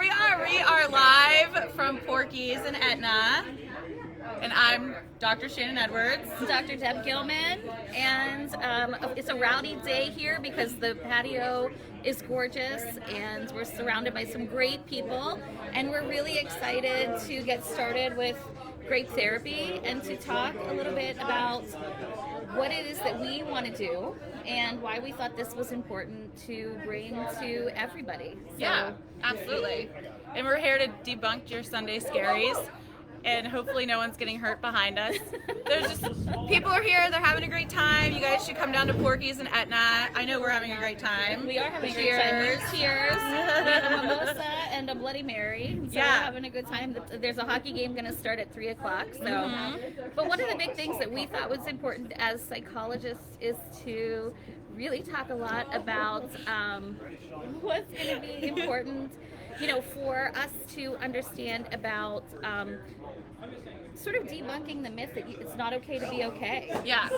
we are. We are live from Porky's in Etna. And I'm Dr. Shannon Edwards. Dr. Deb Gilman. And it's a rowdy day here because the patio is gorgeous and we're surrounded by some great people. And we're really excited to get started with Grape therapy and to talk a little bit about what it is that we want to do and why we thought this was important to bring to everybody. Yeah, absolutely. And we're here to debunk your Sunday scaries. And hopefully no one's getting hurt behind us. There's just, people are here, they're having a great time. You guys should come down to Porky's in Etna. I know we're having a great time. We are having a great time. Cheers. We have a mimosa and a Bloody Mary. So we're having a good time. There's a hockey game going to start at 3 o'clock. So, But one of the big things that we thought was important as psychologists is to really talk a lot about what's going to be important, for us to understand about sort of debunking the myth that it's not okay to be okay. Yeah,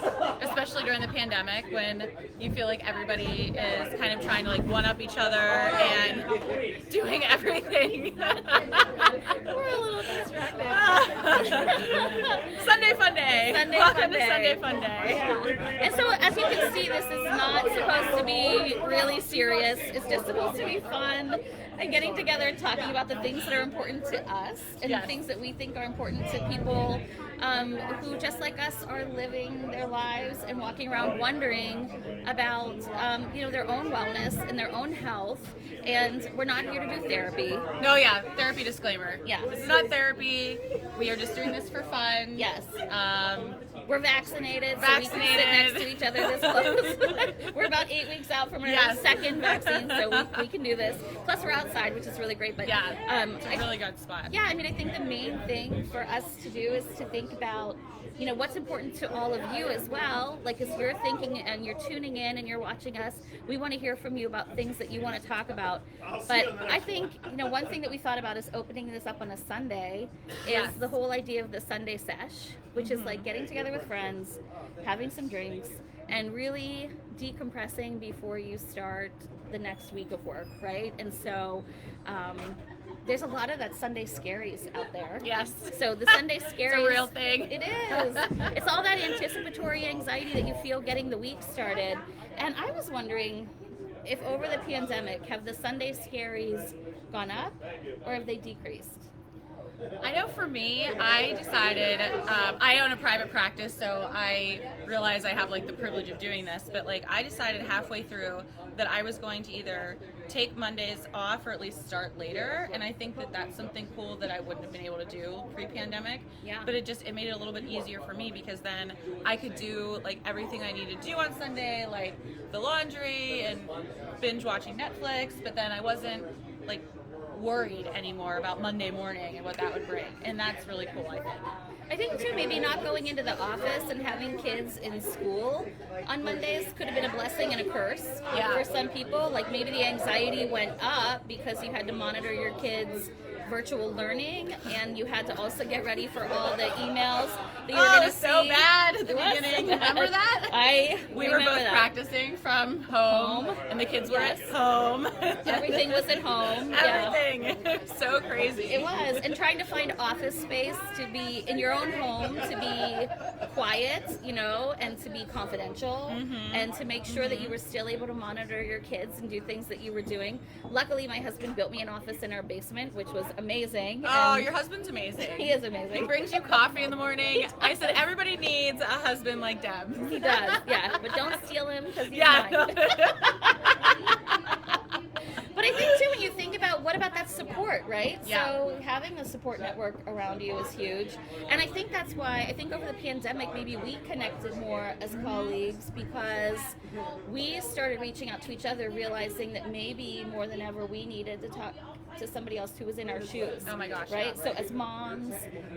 especially during the pandemic when you feel like everybody is kind of trying to one-up each other and doing everything. We're a little distracted. Sunday Fun Day. Welcome to Sunday Fun Day. Yeah. And so as you can see, this is not supposed to be really serious. It's just supposed to be fun and getting together and talking about the things that are important to us and the things that we think are important to people who, just like us, are living their lives and walking around wondering about, their own wellness and their own health. And we're not here to do therapy. No, yeah, therapy disclaimer. Yeah. This is not therapy. We are just doing this for fun. Yes. We're vaccinated, so we can sit next to each other this close. We're about 8 weeks out from our second vaccine, so we can do this. Plus, we're outside, which is really great. But it's a really good spot. Yeah, I think the main thing for us to do is to think about, what's important to all of you as well. Like, as you're thinking and you're tuning in and you're watching us, we want to hear from you about things that you want to talk about. But I think, one thing that we thought about is opening this up on a Sunday is the whole idea of the Sunday sesh, which is like getting together with friends, having some drinks, and really decompressing before you start the next week of work, right? And so there's a lot of that Sunday scaries out there. Yes. So the Sunday scaries. It's a real thing. It is. It's all that anticipatory anxiety that you feel getting the week started. And I was wondering if over the pandemic, have the Sunday scaries gone up or have they decreased? I know for me, I decided, I own a private practice, so I realize I have the privilege of doing this, but I decided halfway through that I was going to either take Mondays off or at least start later, and I think that that's something cool that I wouldn't have been able to do pre-pandemic. Yeah. But it made it a little bit easier for me because then I could do everything I need to do on Sunday, like the laundry and binge watching Netflix, but then I wasn't worried anymore about Monday morning and what that would bring, and that's really cool. I think too, maybe not going into the office and having kids in school on Mondays could have been a blessing and a curse for some people. Maybe the anxiety went up because you had to monitor your kids' virtual learning and you had to also get ready for all the emails that you were going to see. So bad at the beginning. Remember that? We were both practicing from home and the kids were at home. Everything was at home. Everything. So crazy. It was. And trying to find office space to be in your own home, to be quiet, and to be confidential, and to make sure that you were still able to monitor your kids and do things that you were doing. Luckily, my husband built me an office in our basement, which was amazing. Oh, your husband's amazing. He is amazing. He brings you coffee in the morning. I said everybody needs a husband like Deb. He does, yeah. But don't steal him because he's mine. But I think too, when you think about what about that support, right? Yeah. So having a support network around you is huge. And I think that's why, I think over the pandemic, maybe we connected more as colleagues because we started reaching out to each other, realizing that maybe more than ever we needed to talk to somebody else who was in our shoes. Oh my gosh. Right? So as moms,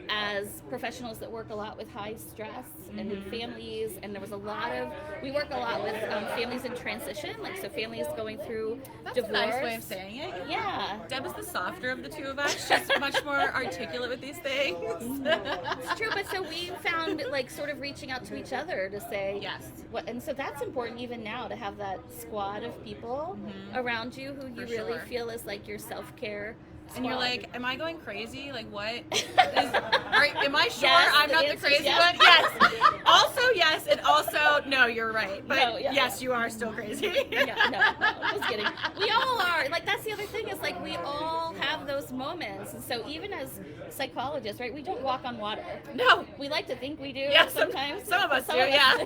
as professionals that work a lot with high stress and families, and there was a lot of, we work a lot with families in transition, so families going through divorce. That's a nice way of saying it. Yeah. Deb is the softer of the the two of us, just much more articulate with these things. It's true, but so we found like sort of reaching out to each other to say Yes. what, and so that's important even now to have that squad of people around you who you For really sure. feel is like your self-care And you're squad. like, am I going crazy? Like, what? Am I sure Yes, I'm the not the answer is crazy yes. one? Yes. Also, yes, and also, no, you're right. But No, yeah. yes, you are still crazy. Yeah, no, just kidding. We all are. Like, that's the other thing is, like, we all have those moments. And so even as psychologists, right, we don't walk on water. No. We like to think we do Yeah, sometimes. some of us do, yeah.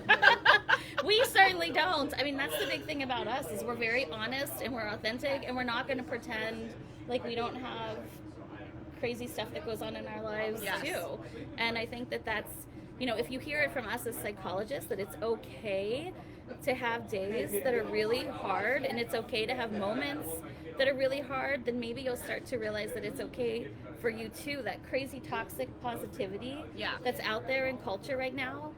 We certainly don't. I mean, that's the big thing about us is we're very honest and we're authentic and we're not going to pretend like we don't have crazy stuff that goes on in our lives Yes. too. And I think that that's, you know, if you hear it from us as psychologists, that it's okay to have days that are really hard and it's okay to have moments that are really hard, then maybe you'll start to realize that it's okay for you too. That crazy toxic positivity Yeah. that's out there in culture right now,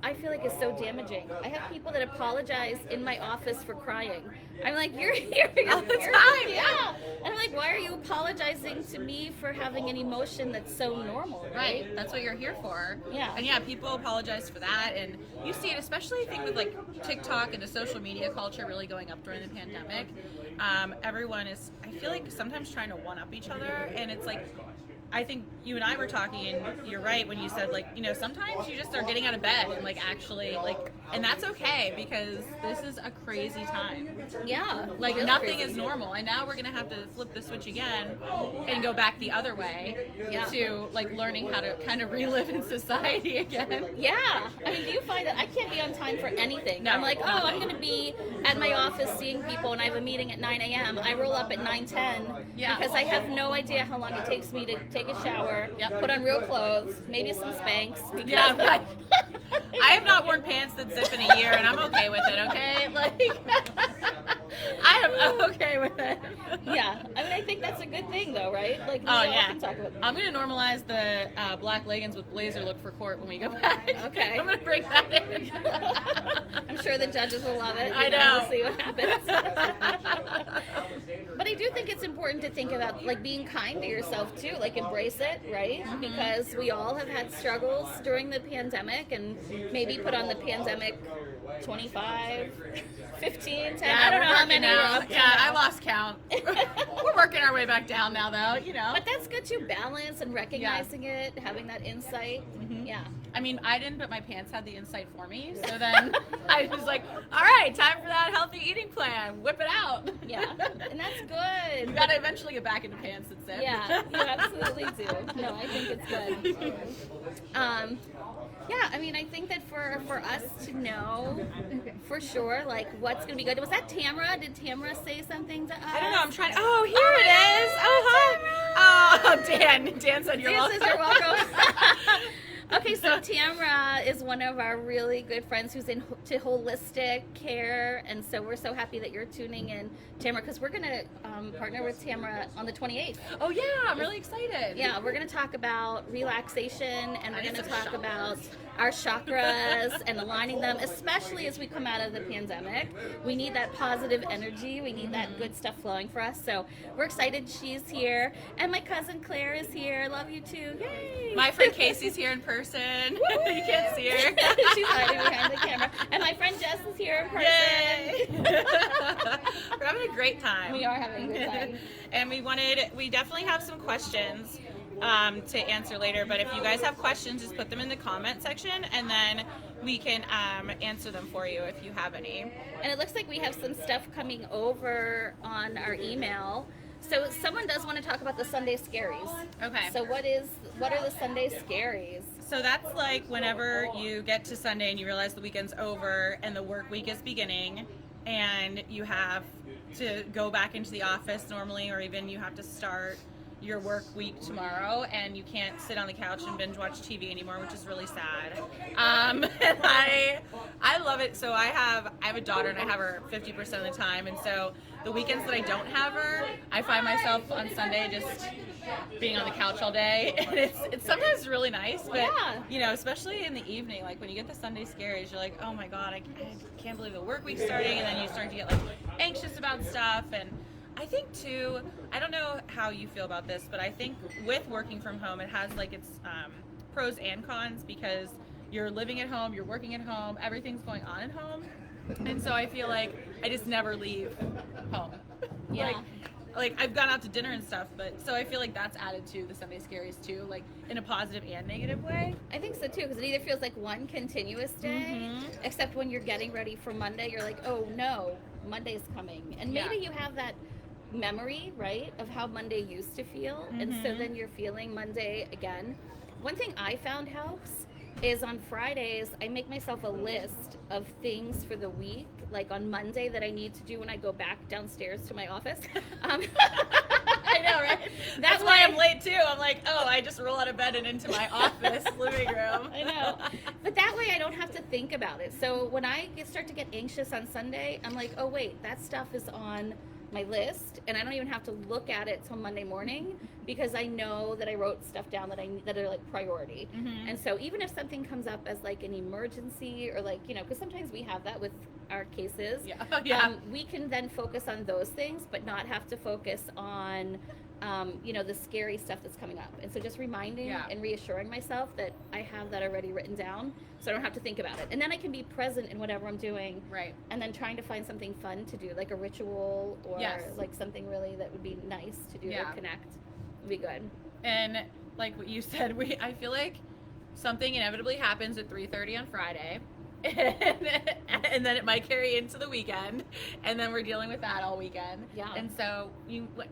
I feel like is so damaging. I have people that apologize in my office for crying. I'm like, you're here All the time, yeah. And I'm like, why are you apologizing to me for having an emotion that's so normal, right? Right, that's what you're here for. Yeah. And yeah, people apologize for that, and you see it, especially I think with like TikTok and the social media culture really going up during the pandemic. Everyone is, I feel like sometimes trying to one up each other, and it's like, I think you and I were talking, and you're right when you said, like, you know, sometimes you just are getting out of bed and, like, actually, like, and that's okay because this is a crazy time. Yeah. Like, really nothing crazy. is normal, and now we're going to have to flip the switch again and go back the other way Yeah. to, like, learning how to kind of relive in society again. Yeah. I mean, do you find that I can't be on time for anything? No, I'm like, oh, I'm nothing. going to be at my office seeing people and I have a meeting at 9 a.m. I roll up at 9:10 Yeah. because I have no idea how long it takes me to take a shower, Yep. put on real clothes, maybe some Spanx. because- Yeah, right. I have not worn pants that zip in a year, and I'm okay with it, okay? Like, I am okay with it. Yeah. I mean, I think that's a good thing, though, right? Like, we Oh, all yeah. can talk about I'm going to normalize the black leggings with blazer look for court when we go back. Okay. I'm going to bring that in. I'm sure the judges will love it. I know. We'll see what happens. But I do think it's important to think about, like, being kind to yourself, too. Like, embrace it, right? Because we all have had struggles during the pandemic and maybe put on the pandemic 25, 15, 10, I don't know how many. we're up to Yeah, I now. lost count. We're working our way back down now, though, you know. But that's good too, balance and recognizing it, having that insight. Yeah. I mean, I didn't, but my pants had the insight for me. So then I was like, all right, time for that healthy eating plan. Whip it out. Yeah. And that's good. You got to eventually get back into pants that zip. Yeah, you absolutely do. No, I think it's good. Yeah, I mean, I think that for us to know for sure, like, what's going to be good. Was that Tamara? Did Tamara say something to us? I don't know. I'm trying. Oh, here it is. Oh, hi. Oh, Dan said you're Dan welcome. says you're welcome. Okay, so Tamara is one of our really good friends who's into holistic care, and so we're so happy that you're tuning in, Tamara, because we're going to partner with Tamara on the 28th. Oh, yeah. I'm really excited. Yeah, we're going to talk about relaxation, and we're I need going to some talk chakras. about our chakras and aligning them, especially as we come out of the pandemic. We need that positive energy. We need that good stuff flowing for us. So we're excited she's here. And my cousin Claire is here. Love you too. Yay! My friend Casey's here in person. You can't see her. She's hiding behind the camera. And my friend Jess is here in person. Yay! We're having a great time. We are having a good time. And we definitely have some questions to answer later, but if you guys have questions, just put them in the comment section and then we can answer them for you if you have any. And it looks like we have some stuff coming over on our email. So someone does want to talk about the Sunday scaries. Okay. So what are the Sunday scaries? So that's like whenever you get to Sunday and you realize the weekend's over and the work week is beginning and you have to go back into the office normally, or even you have to start your work week tomorrow and you can't sit on the couch and binge watch TV anymore, which is really sad. And I love it. So I have a daughter and I have her 50% of the time, and so the weekends that I don't have her, I find myself on Sunday just being on the couch all day, and it's sometimes really nice, but Yeah. you know, especially in the evening, like when you get the Sunday scaries, you're like, oh my god, I can't believe the work week's starting, and then you start to get like anxious about stuff, and I think too, I don't know how you feel about this, but I think with working from home, it has like its pros and cons, because you're living at home, you're working at home, everything's going on at home. And so I feel like I just never leave home. Yeah. Like I've gone out to dinner and stuff, but so I feel like that's added to the Sunday Scaries too, like in a positive and negative way. I think so too, because it either feels like one continuous day, except when you're getting ready for Monday, you're like, oh no, Monday's coming. And maybe you have that memory, right, of how Monday used to feel, and so then you're feeling Monday again. One thing I found helps is on Fridays, I make myself a list of things for the week, like on Monday, that I need to do when I go back downstairs to my office. I know, right? That's why I'm late too. I'm like, oh, I just roll out of bed and into my office living room. I know. But that way I don't have to think about it. So when I start to get anxious on Sunday, I'm like, oh wait, that stuff is on my list, and I don't even have to look at it till Monday morning, because I know that I wrote stuff down that are like priority. And so even if something comes up as like an emergency, or like, you know, because sometimes we have that with our cases, we can then focus on those things, but not have to focus on you know, the scary stuff that's coming up. And so just reminding and reassuring myself that I have that already written down, so I don't have to think about it. And then I can be present in whatever I'm doing. Right. And then trying to find something fun to do, like a ritual, or like something really that would be nice to do to connect. Would be good. And like what you said, I feel like something inevitably happens at 3:30 on Friday. And then it might carry into the weekend, and then we're dealing with that all weekend. And so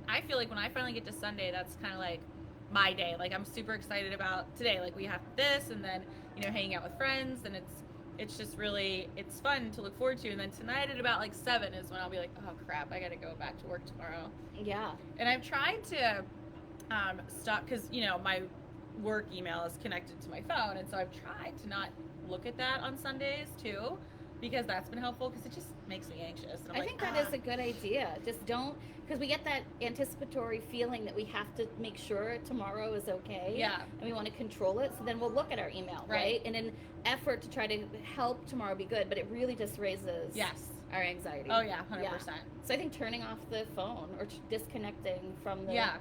I feel like when I finally get to Sunday, that's kind of like my day. Like I'm super excited about today. Like we have this, and then, you know, hanging out with friends, and it's just really, it's fun to look forward to. And then tonight at about like 7 is when I'll be like, oh crap, I gotta go back to work tomorrow. And I've tried to stop, because, you know, my work email is connected to my phone, and so I've tried to not look at that on Sundays too, because that's been helpful, because it just makes me anxious. And I think that is a good idea. Just don't, because we get that anticipatory feeling that we have to make sure tomorrow is okay. And we want to control it, so then we'll look at our email, right? In an effort to try to help tomorrow be good, but it really just raises our anxiety. Oh yeah, 100%. So I think turning off the phone, or disconnecting from the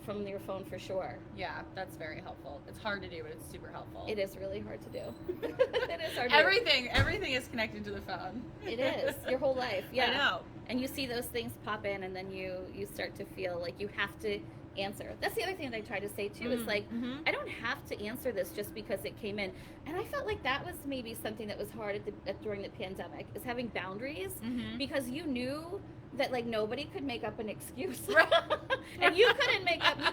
from your phone, for sure. Yeah, that's very helpful. It's hard to do, but it's super helpful. It is really hard to do. It is hard to do. Everything is connected to the phone. It is. Your whole life. I know. And you see those things pop in, and then you start to feel like you have to answer. That's the other thing that I try to say too, is like, I don't have to answer this just because it came in. And I felt like that was maybe something that was hard during the pandemic, is having boundaries, because you knew that like nobody could make up an excuse. And you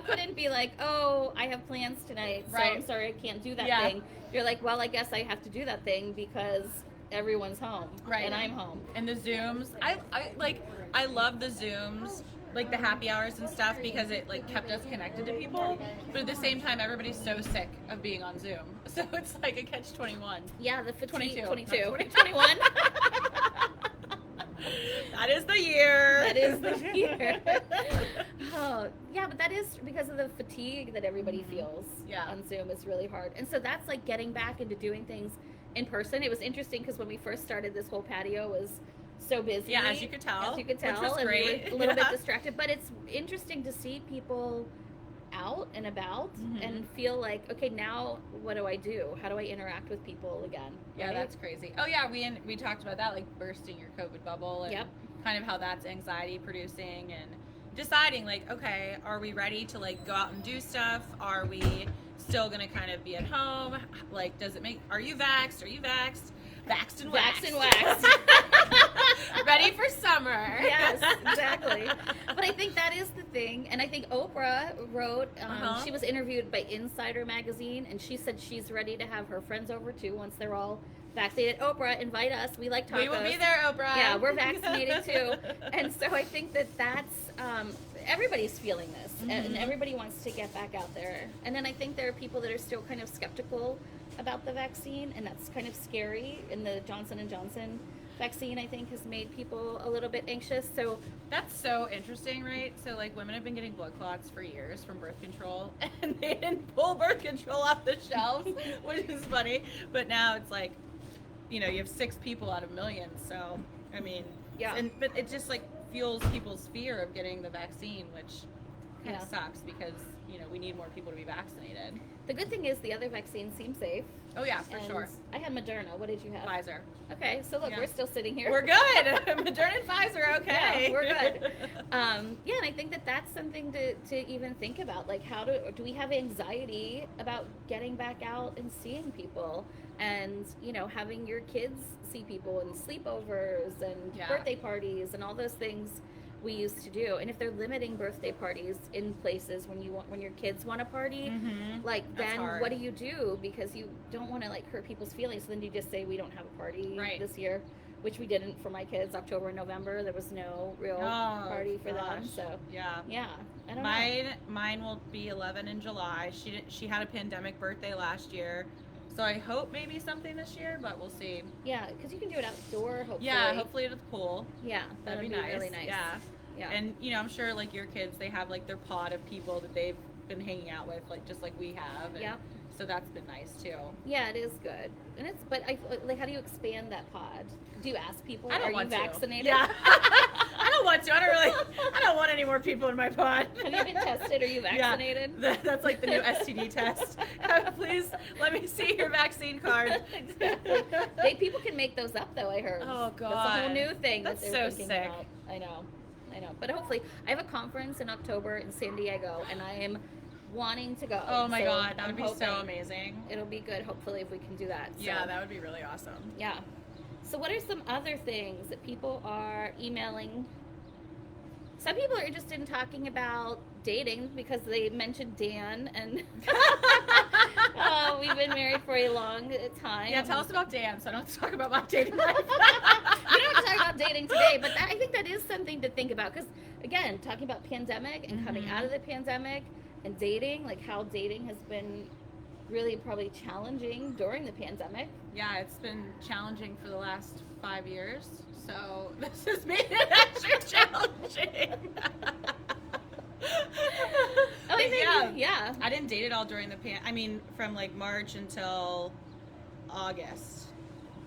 couldn't be like, oh, I have plans tonight, so I'm sorry I can't do that thing. You're like, well, I guess I have to do that thing because everyone's home, and I'm home. And the Zooms, I love the Zooms, like the happy hours and stuff, because it like kept us connected to people, but at the same time everybody's so sick of being on Zoom, so it's like a catch-22. Yeah, the 22. 21. That is the year. That is the year. Oh, yeah, but that is because of the fatigue that everybody feels on Zoom. Is really hard. And so that's like getting back into doing things in person. It was interesting because when we first started, this whole patio was so busy. Yeah, as you could tell. Which was great. We were a little bit distracted, but it's interesting to see people out and about and feel like, okay, now what do I do? How do I interact with people again? Yeah, that's crazy. Oh yeah, we talked about that, like bursting your COVID bubble, and kind of how that's anxiety producing, and deciding like, okay, are we ready to like go out and do stuff? Are we still gonna kind of be at home? Like, are you vaxxed? Are you vaxxed? Vaxxed and waxed. Vaxxed and waxed. Ready for summer. Yes, exactly. But I think that is the thing. And I think Oprah wrote, she was interviewed by Insider magazine, and she said she's ready to have her friends over too once they're all vaccinated. Oprah, invite us. We like tacos. We will be there, Oprah. Yeah, we're vaccinated too. And so I think that's, everybody's feeling this, and everybody wants to get back out there. And then I think there are people that are still kind of skeptical about the vaccine, and that's kind of scary. And the Johnson & Johnson vaccine, I think, has made people a little bit anxious. So that's so interesting, right? So like, women have been getting blood clots for years from birth control, and they didn't pull birth control off the shelves, which is funny. But now it's like, you know, you have 6 people out of millions. So I mean, but it just like fuels people's fear of getting the vaccine, which kind of sucks because, we need more people to be vaccinated. The good thing is the other vaccines seem safe. Oh, yeah, for sure. I had Moderna. What did you have? Pfizer. Okay, so look, we're still sitting here. We're good. Moderna and Pfizer, okay. Yeah, we're good. And I think that that's something to even think about. Like, how do we have anxiety about getting back out and seeing people? And, having your kids see people and sleepovers and birthday parties and all those things we used to do. And if they're limiting birthday parties in places when your kids want a party, like then what do you do? Because you don't want to like hurt people's feelings. So then you just say we don't have a party this year, which we didn't for my kids. October and November there was no real party for them. So I don't know. Mine will be 11 in July. She had a pandemic birthday last year. So I hope maybe something this year, but we'll see. Yeah, because you can do it outdoor, hopefully. Yeah, hopefully at the pool. Yeah, that'd be nice. Really nice. Yeah. And, I'm sure, like, your kids, they have, like, their pod of people that they've been hanging out with, like, just like we have. And so that's been nice, too. Yeah, it is good. And but how do you expand that pod? Do you ask people, are you vaccinated? Yeah. I don't want to. I don't want any more people in my pod. Have you been tested? Are you vaccinated? Yeah. That's like the new STD test. Please let me see your vaccine card. Exactly. People can make those up, though, I heard. Oh, God. That's a whole new thing that's that they're so thinking sick. about. I know. But hopefully, I have a conference in October in San Diego, and I am wanting to go. Oh, my God. That would be so amazing. It'll be good, hopefully, if we can do that. So. Yeah, that would be really awesome. Yeah. So what are some other things that people are emailing? Some people are interested in talking about dating because they mentioned Dan, and we've been married for a long time. Yeah, tell us about Dan, so I don't have to talk about my dating life. We don't have to talk about dating today, but I think that is something to think about because, again, talking about pandemic and coming out of the pandemic and dating, like how dating has been really probably challenging during the pandemic. Yeah, it's been challenging for the last 5 years, so this has made it extra challenging. I didn't date at all during the from like March until August,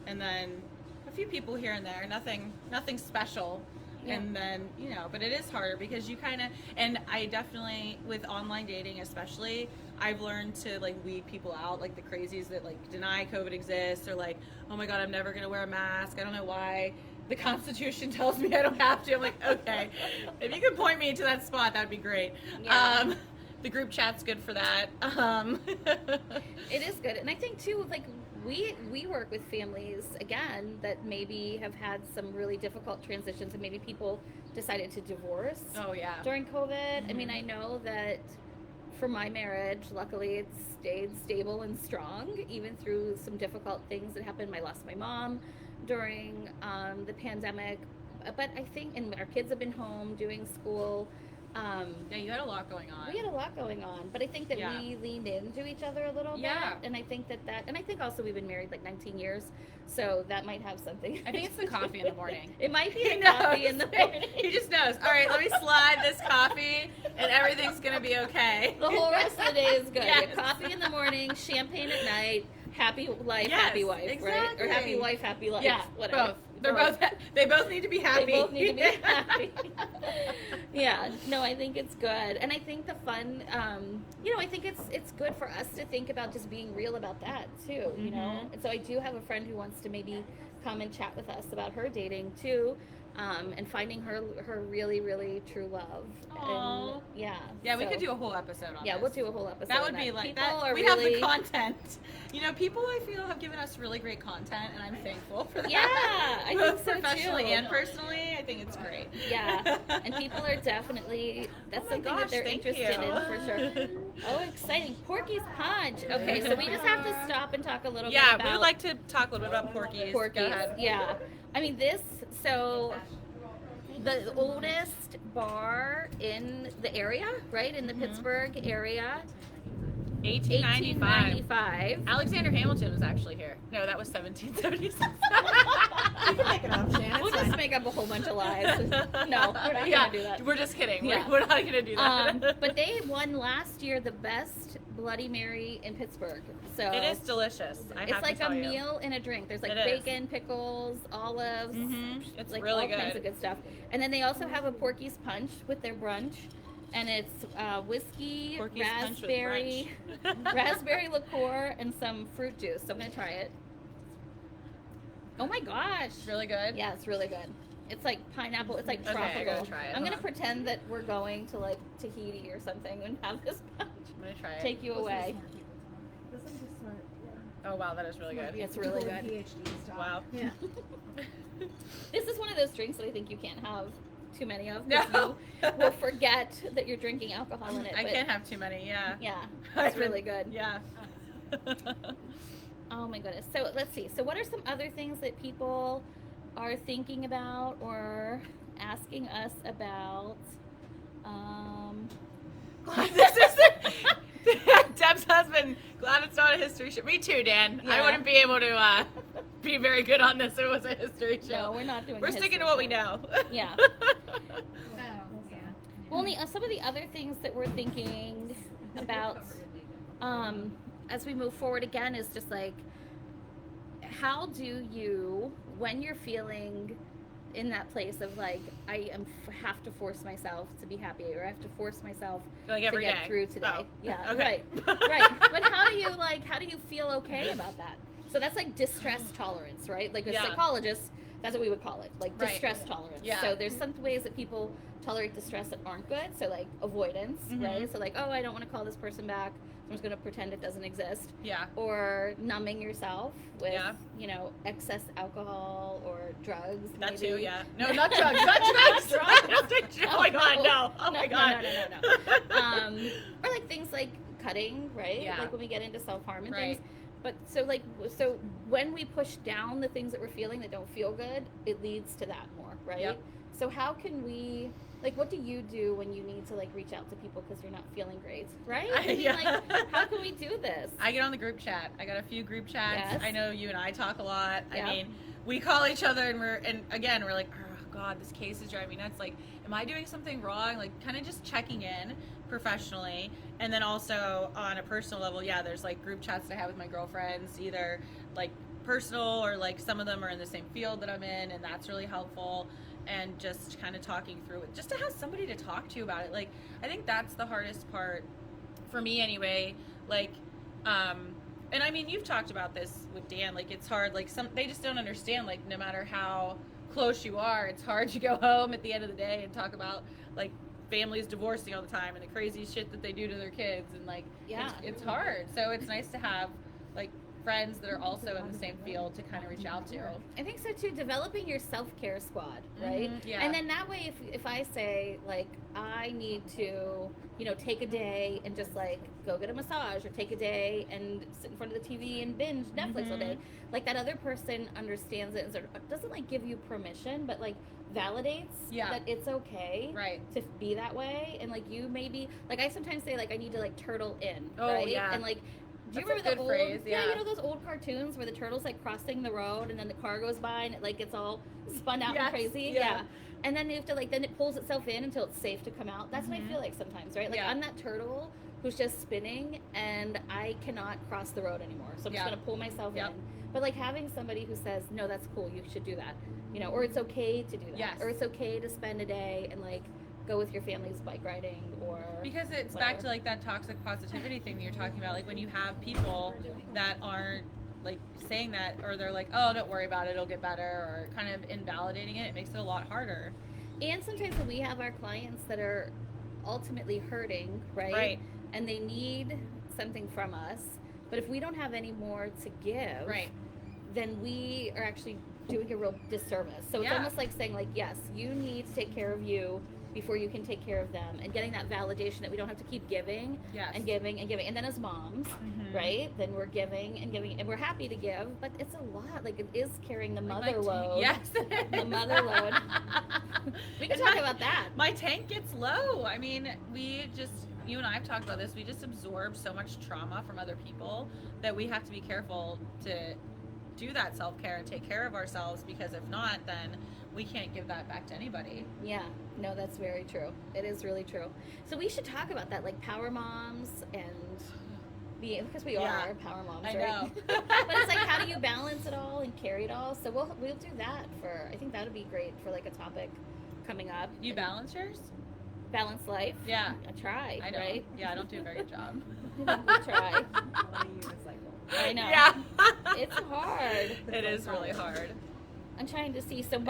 and then a few people here and there, nothing special. Yeah. And then, but it is harder because you kind of, and I definitely, with online dating especially, I've learned to like weed people out, like the crazies that like deny COVID exists, or like, oh my God, I'm never going to wear a mask. I don't know why. The Constitution tells me I don't have to. I'm like, okay, if you could point me to that spot, that'd be great. Yeah. The group chat's good for that. It is good. And I think too, like, we work with families, again, that maybe have had some really difficult transitions, and maybe people decided to divorce during COVID. I mean, I know that for my marriage, luckily it stayed stable and strong, even through some difficult things that happened. I lost my mom during the pandemic. But I think, and our kids have been home doing school. You had a lot going on. We had a lot going on, but I think that we leaned into each other a little bit, and I think and I think also we've been married like 19 years, so that might have something. I think it's the coffee in the morning. It might be the coffee in the morning. He just knows. All right, let me slide this coffee, and everything's gonna be okay. The whole rest of the day is good. Yes. Coffee in the morning, champagne at night. Happy life, happy wife, exactly. Right? Or happy wife, happy life. Yeah, whatever. Both. They both need to be happy. They both need to be happy. Yeah, no, I think it's good. And I think the fun, I think it's good for us to think about just being real about that too, you know? And so I do have a friend who wants to maybe come and chat with us about her dating too. And finding her really, really true love. Aww. And, we could do a whole episode on this. We'll do a whole episode that would on be that. like people that. We have the content. People I feel have given us really great content, and I'm thankful for that. Yeah, I think so professionally too. and personally, I think it's great. Yeah, and people are definitely, that's something that they're interested in for sure. Oh, exciting. Porky's Punch. Okay, so we just have to stop and talk a little bit about... Yeah, we would like to talk a little bit about Porky's. Go ahead. Yeah. I mean, the oldest bar in the area, right, in the Pittsburgh area, 1895. Alexander Hamilton was actually here. No, that was 1776. You can make it up, Shan. We'll It's just fine. make up a whole bunch of lies. No, we're not Yeah, gonna do that. we're just kidding. Yeah. We're not gonna do that. But they won last year the best Bloody Mary in Pittsburgh. So it is delicious. I it's have like to a tell you. meal and a drink. There's like It is. bacon, pickles, olives. It's like really all good. kinds of good stuff. And then they also have a Porky's Punch with their brunch, and it's whiskey, Porky's Punch with raspberry, raspberry liqueur, and some fruit juice. So I'm gonna try it. Oh my gosh! Really good. Yeah, it's really good. It's like pineapple. It's like Okay, I tropical. gotta try it. I'm gonna pretend that we're going to like Tahiti or something and have this punch I'm gonna try it. take you away. This one's just smart. Oh wow, that is really good. It's really good. PhD stuff. Wow. Yeah. This is one of those drinks that I think you can't have too many of. No. 'Cause you will forget that you're drinking alcohol in it. I but can't have too many. Yeah. Yeah, it's really good. Yeah. Oh my goodness. So let's see. So what are some other things that people are thinking about or asking us about? This is Deb's husband. Glad it's not a history show. Me too, Dan. I Yeah. wouldn't be able to be very good on this if it was a history show. No, we're not doing. We're a sticking history to what we show. know. Yeah. Oh, yeah. Well, some of the other things that we're thinking about as we move forward again is just like, how do you, when you're feeling in that place of like, have to force myself to be happy, or I have to force myself Like to every get day. through today. Oh, Yeah, okay. right. But how do you feel okay about that? So that's like distress tolerance, right? Like as Yeah. psychologists, that's what we would call it, like Right. distress tolerance. Yeah. So there's some ways that people tolerate distress that aren't good. So like avoidance, right? So like, oh, I don't want to call this person back, so I'm just going to pretend it doesn't exist. Yeah. Or numbing yourself with, Yeah. excess alcohol or drugs. That maybe. too, yeah. No, not drugs. Not drugs. Oh my god, no. Oh my god. No. Or like things like cutting, right? Yeah. Like when we get into self-harm and Right. things. But so when we push down the things that we're feeling that don't feel good, it leads to that more, right? Yep. So how can we, like, what do you do when you need to like reach out to people because you're not feeling great, right? I mean, Yeah. like, how can we do this? I get on the group chat. I got a few group chats. Yes. I know you and I talk a lot. Yep. I mean, we call each other and we're like, oh god, this case is driving me nuts. Like, am I doing something wrong? Like, kind of just checking in professionally. And then also on a personal level, yeah, there's like group chats that I have with my girlfriends, either like personal or like some of them are in the same field that I'm in, and that's really helpful. And just kind of talking through it, just to have somebody to talk to about it. Like, I think that's the hardest part for me anyway. Like, and I mean, you've talked about this with Dan, like it's hard, like they just don't understand, like no matter how close you are, it's hard to go home at the end of the day and talk about like families divorcing all the time and the crazy shit that they do to their kids, and like Yeah. it's hard. So it's nice to have like friends that are also in the same field to kind of reach out to. I think so too. Developing your self-care squad, right? Yeah. And then that way, if I say like I need to, take a day and just like go get a massage, or take a day and sit in front of the TV and binge Netflix all day, like that other person understands it and sort of doesn't like give you permission, but like validates that it's okay Right. to be that way. And like you maybe like I sometimes say like I need to like turtle in, Oh, right? yeah. And like. Do you That's a remember the good old, phrase, yeah. you know those old cartoons where the turtle's like crossing the road and then the car goes by and it like gets all spun out Yes, and crazy? yeah. And then you have to like, then it pulls itself in until it's safe to come out. That's what I feel like sometimes, right? Like Yeah. I'm that turtle who's just spinning and I cannot cross the road anymore. So I'm just Yeah. gonna pull myself Yep. in. But like having somebody who says, no, that's cool, you should do that. Or it's okay to do that. Yes. Or it's okay to spend a day and like go with your family's bike riding or Because it's back to like that toxic positivity thing that you're talking about. Like when you have people that aren't like saying that, or they're like, oh, don't worry about it, it'll get better, or kind of invalidating it, it makes it a lot harder. And sometimes when we have our clients that are ultimately hurting, right? Right. And they need something from us, but if we don't have any more to give, Right. then we are actually doing a real disservice. So it's Yeah. almost like saying like, yes, you need to take care of you before you can take care of them, and getting that validation that we don't have to keep giving Yes. and giving and giving. And then as moms, right, then we're giving and giving, and we're happy to give, but it's a lot. Like it is carrying the mother load. Yes. The mother load. We can talk about that. My tank gets low. I mean, you and I have talked about this, we just absorb so much trauma from other people that we have to be careful to do that self-care and take care of ourselves, because if not, then we can't give that back to anybody. Yeah, no, that's very true. It is really true. So we should talk about that, like power moms and because we Yeah. are power moms, I right? know. But it's like, how do you balance it all and carry it all? So we'll do that for. I think that would be great for like a topic coming up. You balance yours? Balance life. Yeah. I try. I know. Right? Yeah, I don't do a very good job. We try. I know. Yeah. It's hard. It is really hard. I'm trying to see. So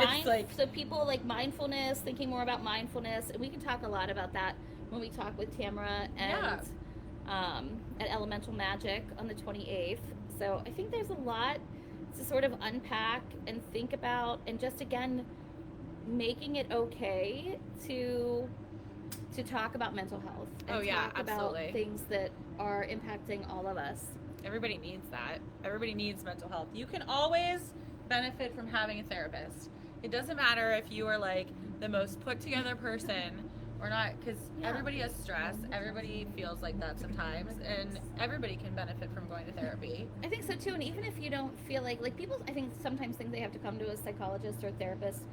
so people like mindfulness, thinking more about mindfulness, and we can talk a lot about that when we talk with Tamara and at Elemental Magic on the 28th. So I think there's a lot to sort of unpack and think about, and just again making it okay to talk about mental health and talk absolutely. about things that are impacting all of us. Everybody needs that. Everybody needs mental health. You can always benefit from having a therapist. It doesn't matter if you are like the most put together person or not, because everybody has stress. Everybody feels like that sometimes, and everybody can benefit from going to therapy. I think so too, and even if you don't feel like people, I think sometimes think they have to come to a psychologist or a therapist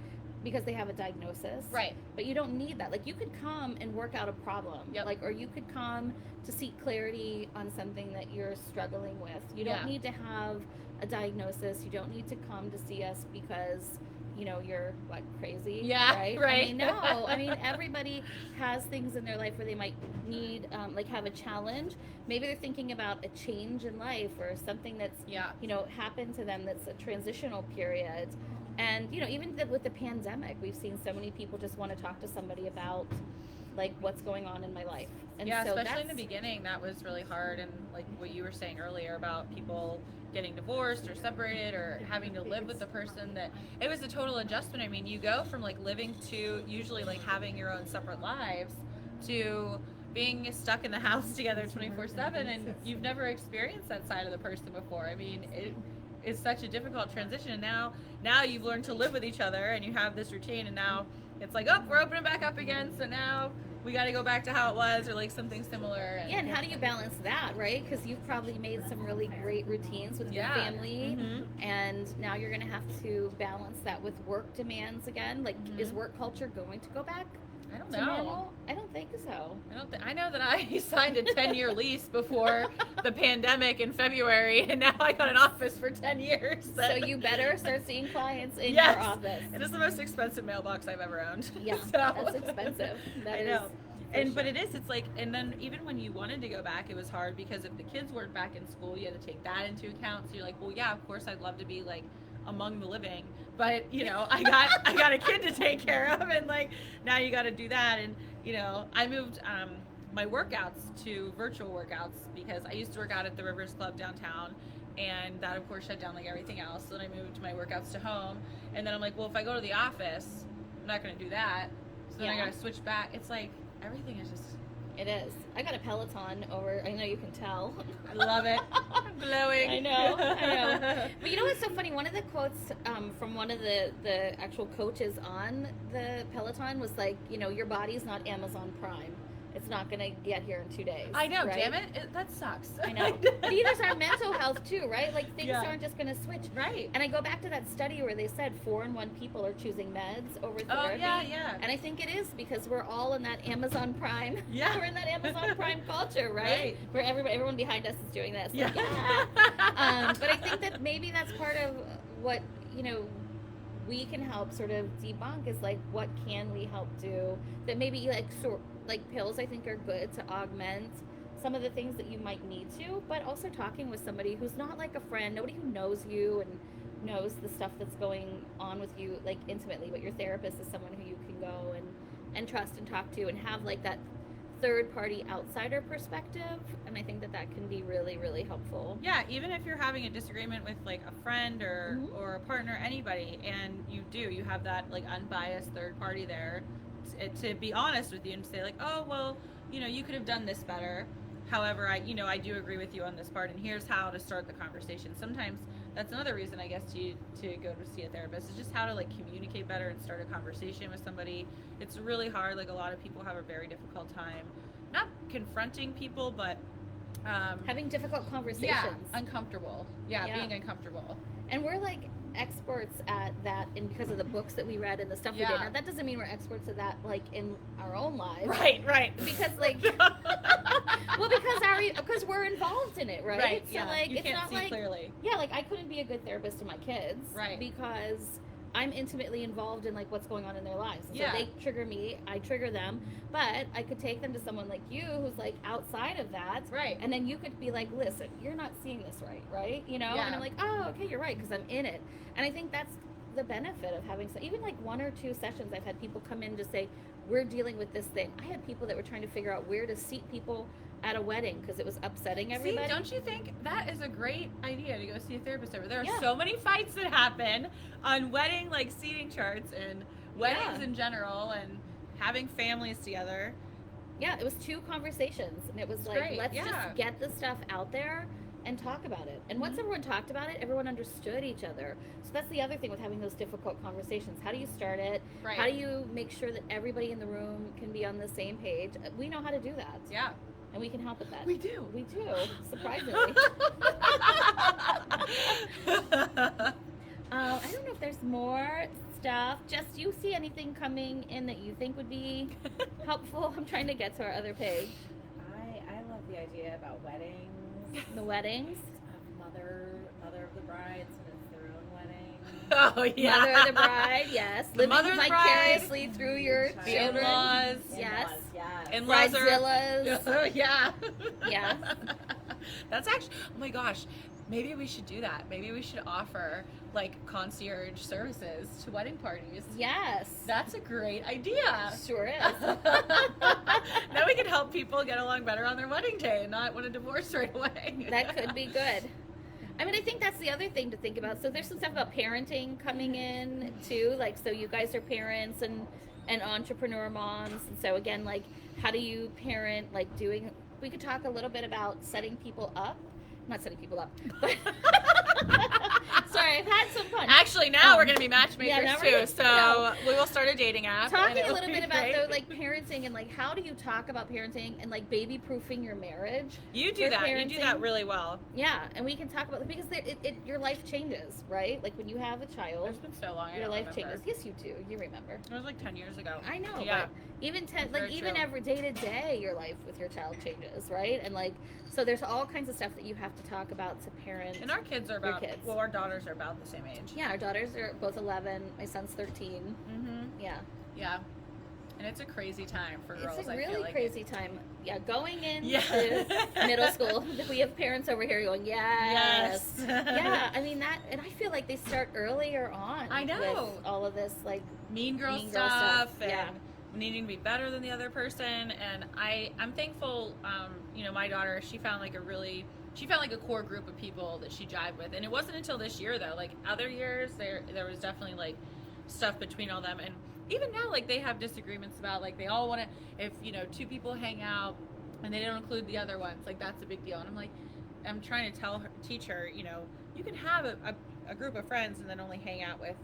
because they have a diagnosis. Right. But you don't need that. Like, you could come and work out a problem. Yep. Like, or you could come to seek clarity on something that you're struggling with. You don't need to have a diagnosis. You don't need to come to see us because, you know, you're what, crazy? Yeah, right. right. I mean, no. I mean, everybody has things in their life where they might need, like, have a challenge. Maybe they're thinking about a change in life or something that's, you know, happened to them that's a transitional period. And, you know, even with the pandemic, we've seen so many people just want to talk to somebody about, like, what's going on in my life. And yeah, so especially in the beginning, that was really hard. And like what you were saying earlier about people getting divorced or separated or having to live with the person, that it was a total adjustment. I mean, you go from like living to usually like having your own separate lives to being stuck in the house together 24/7, and you've never experienced that side of the person before. I mean, it's such a difficult transition. And now you've learned to live with each other and you have this routine, and now it's like, oh, we're opening back up again, so now we got to go back to how it was, or like something similar. And how do you balance that, right? Because you've probably made some really great routines with your family, and now you're going to have to balance that with work demands again. Like, is work culture going to go back? I don't to know. normal? I don't think so. I know that I signed a 10-year lease before the pandemic in February, and now I got an office for 10 years. So you better start seeing clients in your office. It is the most expensive mailbox I've ever owned. Yeah, so, that's expensive. I know. But it's like, and then even when you wanted to go back, it was hard because if the kids weren't back in school, you had to take that into account. So you're like, well, yeah, of course I'd love to be like among the living, but you know, I got a kid to take care of, and like now you got to do that. And you know, I moved my workouts to virtual workouts because I used to work out at the Rivers Club downtown, and that of course shut down like everything else. So then I moved my workouts to home, and then I'm like, well, if I go to the office, I'm not going to do that. So then I got to switch back. It's like everything is just. It is. I got a Peloton over. I know you can tell. I love it. I'm glowing. I know. But you know what's so funny? One of the quotes from one of the actual coaches on the Peloton was like, you know, your body's not Amazon Prime. It's not going to get here in 2 days. I know, right? damn it. That sucks. I know. But neither is our mental health too, right? Like things aren't just going to switch. Right. And I go back to that study where they said 4 in 1 people are choosing meds over therapy. Oh, yeah. And I think it is because we're all in that Amazon Prime. Yeah. We're in that Amazon Prime culture, right? Where everyone behind us is doing this. Yeah. But I think that maybe that's part of what, you know, we can help sort of debunk is like, what can we help do that maybe like pills I think are good to augment some of the things that you might need to, but also talking with somebody who's not like a friend, nobody who knows you and knows the stuff that's going on with you like intimately, but your therapist is someone who you can go and trust and talk to and have like that third party outsider perspective. And I think that can be really, really helpful. Yeah, even if you're having a disagreement with like a friend or a partner, anybody, and you have that like unbiased third party there to be honest with you and say like, oh, well, you know, you could have done this better. However, I do agree with you on this part, and here's how to start the conversation. Sometimes that's another reason, I guess, to go to see a therapist, is just how to like communicate better and start a conversation with somebody. It's really hard. Like a lot of people have a very difficult time, not confronting people, but having difficult conversations. Yeah, uncomfortable. Yeah, being uncomfortable. And we're like experts at that, and because of the books that we read and the stuff we did. Yeah. Now that doesn't mean we're experts at that like in our own lives. Right. Because like well, because we're involved in it, right? Right. So Yeah. like You it's can't not see like clearly. yeah, like I couldn't be a good therapist to my kids, Right. because I'm intimately involved in like what's going on in their lives. So Yeah. they trigger me, I trigger them, but I could take them to someone like you who's like outside of that, Right. and then you could be like, listen, you're not seeing this right? You know, Yeah. and I'm like, oh, okay, you're right, because I'm in it, and I think that's the benefit of having even like 1 or 2 sessions. I've had people come in to say, we're dealing with this thing. I had people that were trying to figure out where to seat people at a wedding because it was upsetting everybody. See, don't you think that is a great idea to go see a therapist over? There are Yeah. so many fights that happen on wedding like seating charts and weddings Yeah. in general and having families together. Yeah, it was 2 conversations, and it was like, great, let's yeah. just get the stuff out there and talk about it. And once everyone talked about it, everyone understood each other. So that's the other thing with having those difficult conversations. How do you start it? Right. How do you make sure that everybody in the room can be on the same page? We know how to do that, Yeah. and we can help with that. We do. We do, surprisingly. I don't know if there's more stuff. Just, you see anything coming in that you think would be helpful? I'm trying to get to our other page. I love the idea about weddings. The weddings. Mother of the bride, so it's their own wedding. Oh yeah. Mother of the bride, yes. The Living mother of the bride. vicariously through your The The children. in-laws. Yes. Yes. In-laws are. Bridezillas. Oh yeah. Yeah. That's actually. Oh my gosh. Maybe we should do that. Maybe we should offer like concierge services to wedding parties. Yes. That's a great idea. Sure is. Now we can help people get along better on their wedding day and not want to divorce right away. That could be good. I mean, I think that's the other thing to think about. So there's some stuff about parenting coming in too. Like, so you guys are parents and entrepreneur moms. And so again, like, how do you parent, like we could talk a little bit about setting people up. Not setting people up, but sorry, I've had some fun. Actually, now we're going to be matchmakers yeah, now too. we're- So yeah. we will start a dating app. and Talking it a will little be bit about great. though, like parenting and like how do you talk about parenting and like baby proofing your marriage? You do for that. You do that parenting. really well. Yeah, and we can talk about because your life changes, right? Like when you have a child, It's been so long. I your don't life remember. changes. Yes, you do. You remember. It was like 10 years ago. I know. Yeah. But even Very even true. every day to day, your life with your child changes, right? And like so, there's all kinds of stuff that you have to talk about to parent. And our kids are about. kids. Well, our daughters are about the same age. Yeah, our daughters are both 11. My son's 13. Mm-hmm. Yeah. Yeah. And it's a crazy time for girls. It's a I feel really like. crazy time. Yeah, going into Yeah. middle school. We have parents over here going, yes. Yes. Yeah, I mean that, and I feel like they start earlier on. I know. With all of this, like, Mean girl Mean girl stuff. stuff, And yeah. needing to be better than the other person. And I'm thankful. My daughter, she found like a core group of people that she jived with. And it wasn't until this year though. Like other years, there was definitely like stuff between all them. And even now, like they have disagreements about like they all want to. If 2 people hang out and they don't include the other ones, like that's a big deal. And I'm like, I'm trying to teach her, you can have a group of friends and then only hang out with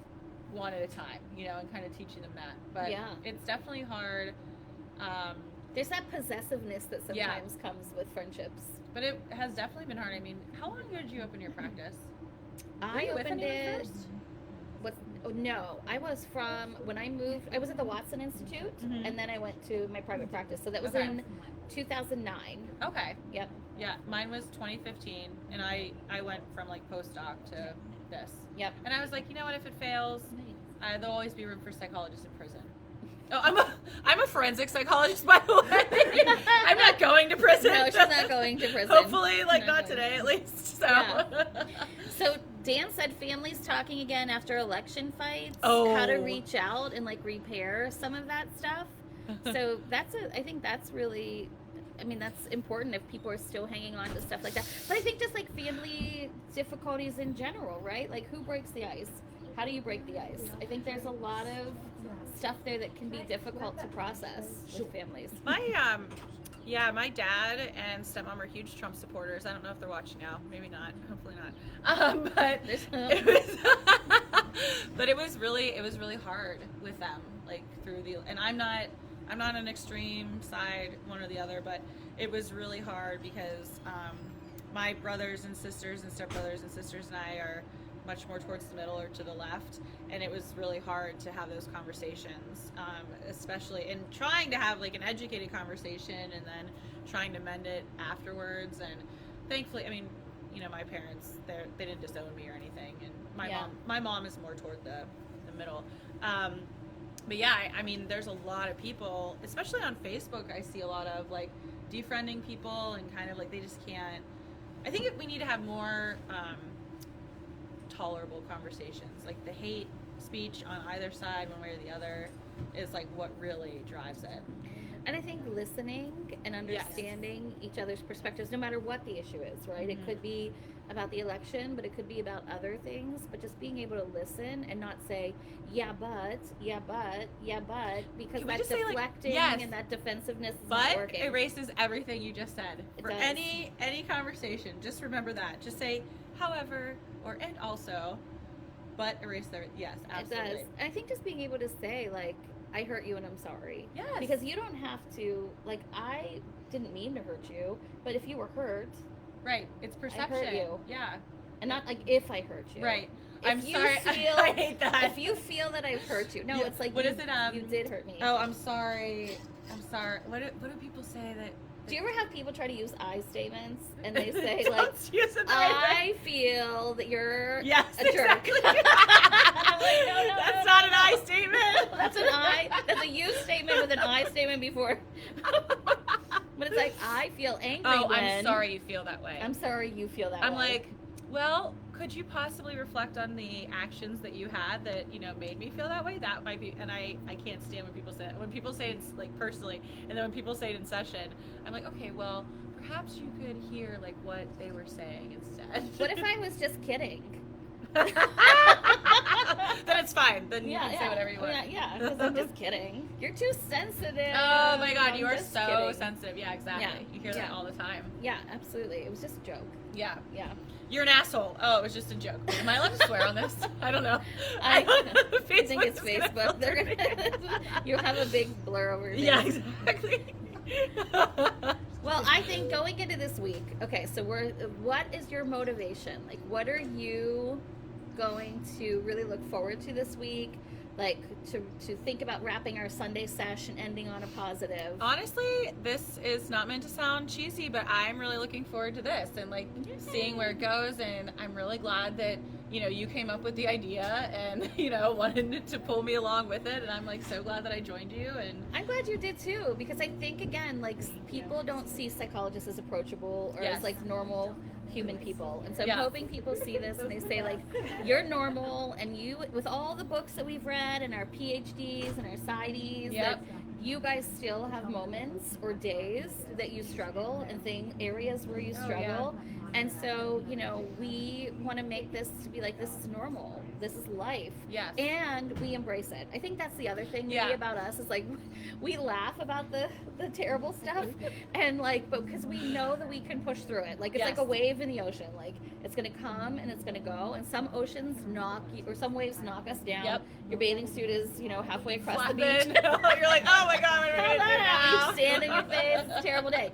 one at a time, and kind of teaching them that. But Yeah. it's definitely hard. there's that possessiveness that Yeah. sometimes comes with friendships. But it has definitely been hard. I mean, how long ago did you open your practice? Were I you with opened anyone it. first? No, I was when I moved. I was at the Watson Institute, Mhm. and then I went to my private practice. So that was Okay. in 2009. Okay. Yep. Yeah, mine was 2015, and I went from like postdoc to this. Yep. And I was like, you know what? If it fails, Nice. there'll always be room for psychologists in prison. Oh, I'm a forensic psychologist, by the way. I'm not going to prison. No, she's not going to prison. Hopefully, like She's not going. today at least. So. Yeah. So Dan said families talking again after election fights. Oh. How to reach out and like repair some of that stuff. So I think that's really, I mean, that's important if people are still hanging on to stuff like that. But I think just like family difficulties in general, right? Like who breaks the ice? How do you break the ice? I think there's a lot of stuff there that can be difficult to process with families. My dad and stepmom are huge Trump supporters. I don't know if they're watching now. Maybe not. Hopefully not. But it was really hard with them, like through and I'm not on an extreme side, one or the other, but it was really hard because my brothers and sisters and stepbrothers and sisters and I are much more towards the middle or to the left, and it was really hard to have those conversations, especially in trying to have like an educated conversation and then trying to mend it afterwards. And thankfully, I mean, you know, my parents, they didn't disown me or anything, and my mom is more toward the middle. But yeah, I mean, there's a lot of people, especially on Facebook, I see a lot of like defriending people and kind of like they just can't. I think we need to have more tolerable conversations. Like the hate speech on either side, one way or the other, is like what really drives it. And I think listening and understanding each other's perspectives, no matter what the issue is, right? It could be about the election, but it could be about other things. But just being able to listen and not say, yeah, but, because Can we that just say, like, deflecting yes, and that defensiveness is but not working. erases everything you just said. It For does. any conversation, just remember that. Just say, however, or and also, but erase their, yes, absolutely. It does. I think just being able to say, like, I hurt you and I'm sorry. Yes. Because you don't have to, like, I didn't mean to hurt you, but if you were hurt, Right, it's perception. hurt you. Yeah. and not like if I hurt you. Right. If I'm you sorry. feel- I hate that. If you feel that I've hurt you. No, Yeah. it's like What you, is it, you did hurt me. Oh, I'm sorry. I'm sorry. What do people say that? Do you ever have people try to use I statements and they say Don't like, use it that way. I feel that you're Yes, a jerk. exactly. I'm like, no, That's no, not no. an I statement. That's an I. That's a you statement with an I statement before. But it's like, I feel angry Oh, when... I'm sorry you feel that way. I'm sorry you feel that I'm way. like, well, could you possibly reflect on the actions that you had that, you know, made me feel that way? That might be, and I can't stand when people say it. When people say it's like personally, and then when people say it in session, I'm like, okay, well, perhaps you could hear like what they were saying instead. What if I was just kidding? Then it's fine. Then you can say whatever you want. Yeah, because I'm just kidding. You're too sensitive. Oh my God, I'm you are just so kidding. sensitive. Yeah, exactly. Yeah. You hear that all the time. Yeah, absolutely. It was just a joke. Yeah. Yeah. You're an asshole. Oh, it was just a joke. Am I allowed to swear on this? I don't know. I don't know. I think it's Facebook's gonna Facebook. They're filter gonna, you'll have a big blur over your Yeah, face. exactly. Well, I think going into this week, okay, so what is your motivation? Like, what are you going to really look forward to this week? Like, to think about wrapping our Sunday sesh and ending on a positive. Honestly, this is not meant to sound cheesy, but I'm really looking forward to this and like seeing where it goes. And I'm really glad that, you know, you came up with the idea and, you know, wanted to pull me along with it. And I'm like so glad that I joined you. And I'm glad you did too, because I think, again, like, people don't see psychologists as approachable or as like normal human people. And so I'm hoping people see this and they say, like, you're normal, and you, with all the books that we've read and our PhDs and our PsyDs, that you guys still have moments or days that you struggle and areas where you struggle. And so, you know, we want to make this to be like, this is normal. This is life. Yes. And we embrace it. I think that's the other thing maybe about us is like, we laugh about the terrible stuff and like, but because we know that we can push through it. Like, it's like a wave in the ocean. Like, it's going to come and it's going to go. And some oceans some waves knock us down. Yep. Your bathing suit is, you know, halfway across the beach. You're like, oh my God, what are we going to do now? You stand in your face. It's a terrible day.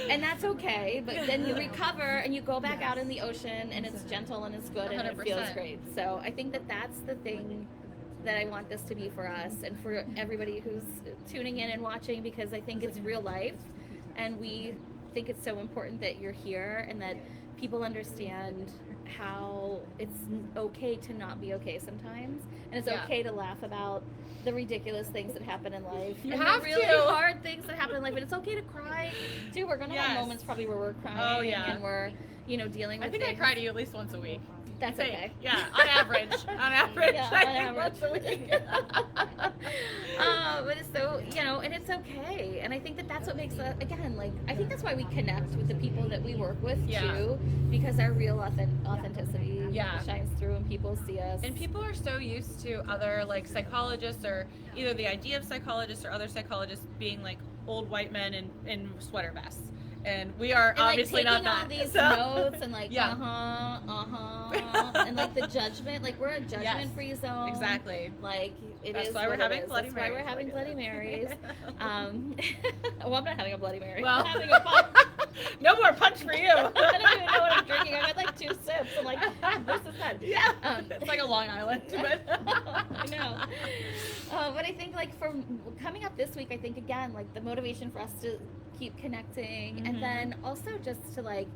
And that's okay. But then you recover and you go back out in the ocean and it's gentle and it's good and 100%. it feels great. So I think that that's the thing that I want this to be for us and for everybody who's tuning in and watching, because I think it's real life and we think it's so important that you're here and that people understand how it's okay to not be okay sometimes, and it's okay to laugh about the ridiculous things that happen in life You and have the really to. hard things that happen in life, and it's okay to cry too. We're gonna have moments probably where we're crying and we're, you know, dealing with I think things. I cry to you at least once a week. That's okay. Yeah, on average. On average. Yeah, I on think average. once a week. But it's so, you know, and it's okay. And I think that that's what makes us, again, like, I think that's why we connect with the people that we work with too, because our real authenticity shines through and people see us. And people are so used to other like psychologists, or either the idea of psychologists or other psychologists being like old white men in sweater vests. And we are and, obviously like, not that. taking all these notes and like and like the judgment, like we're a judgment-free zone. Exactly. Like That's is why we're what it having is. Bloody That's why Marys. we're having Bloody Marys. Well, I'm not having a Bloody Mary. Well, I'm having a punch. no more punch for you. I don't even know what I'm drinking. I've had like 2 sips. I'm like, where's the sun? Yeah, it's like a Long Island. But I know. But I think like for coming up this week, I think again, like the motivation for us to keep connecting, and then also just to like,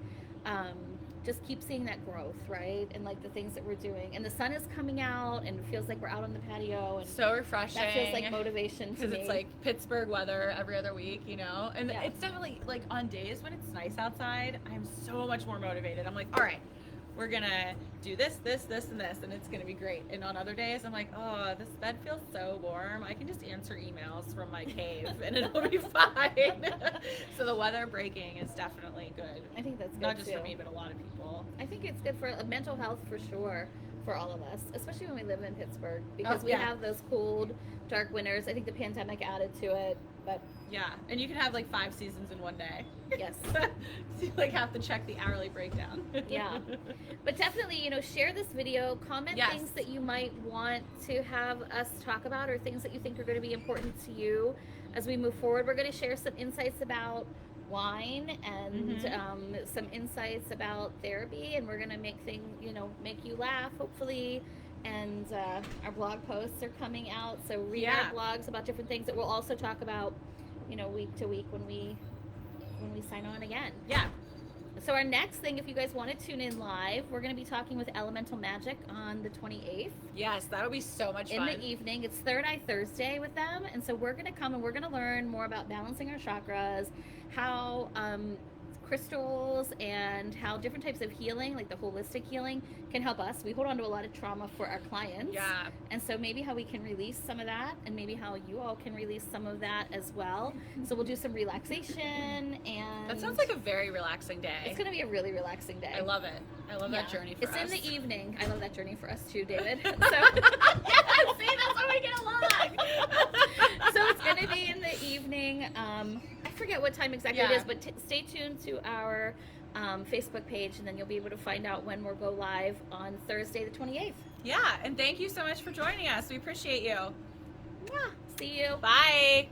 just keep seeing that growth, right? And like the things that we're doing. And the sun is coming out and it feels like we're out on the patio. And so refreshing. that feels like motivation to me. Because it's like Pittsburgh weather every other week, you know? And Yeah. it's definitely like on days when it's nice outside, I'm so much more motivated. I'm like, all right, we're gonna do this, and this, and it's gonna be great. And on other days, I'm like, oh, this bed feels so warm. I can just answer emails from my cave and it'll be fine. So the weather breaking is definitely good. I think that's good Not just too. for me, but a lot of people. I think it's good for mental health for sure for all of us, especially when we live in Pittsburgh, because we yeah. have those cold, dark winters. I think the pandemic added to it, but Yeah, and you can have like 5 seasons in one day. yes. So you like have to check the hourly breakdown. Yeah. But definitely, share this video, comment Yes. things that you might want to have us talk about or things that you think are going to be important to you as we move forward. We're going to share some insights about wine and some insights about therapy, and we're going to make things, make you laugh, hopefully. And our blog posts are coming out, so read our blogs about different things that we'll also talk about, week to week when we sign on again. Yeah. So our next thing, if you guys want to tune in live, we're going to be talking with Elemental Magic on the 28th. Yes, that'll be so much fun. In the evening. It's Third Eye Thursday with them. And so we're going to come and we're going to learn more about balancing our chakras, how crystals and how different types of healing, like the holistic healing, can help us. We hold on to a lot of trauma for our clients. Yeah. And so maybe how we can release some of that, and maybe how you all can release some of that as well. So we'll do some relaxation, and That sounds like a very relaxing day. it's going to be a really relaxing day. I love it. I love that journey for it's us. in the evening. I love that journey for us too, David. So, See, that's how we get along. so it's going to be in the evening. I forget what time exactly it is, but stay tuned to our Facebook page, and then you'll be able to find out when we'll go live on Thursday the 28th. Yeah, and thank you so much for joining us. We appreciate you. Yeah. See you. Bye.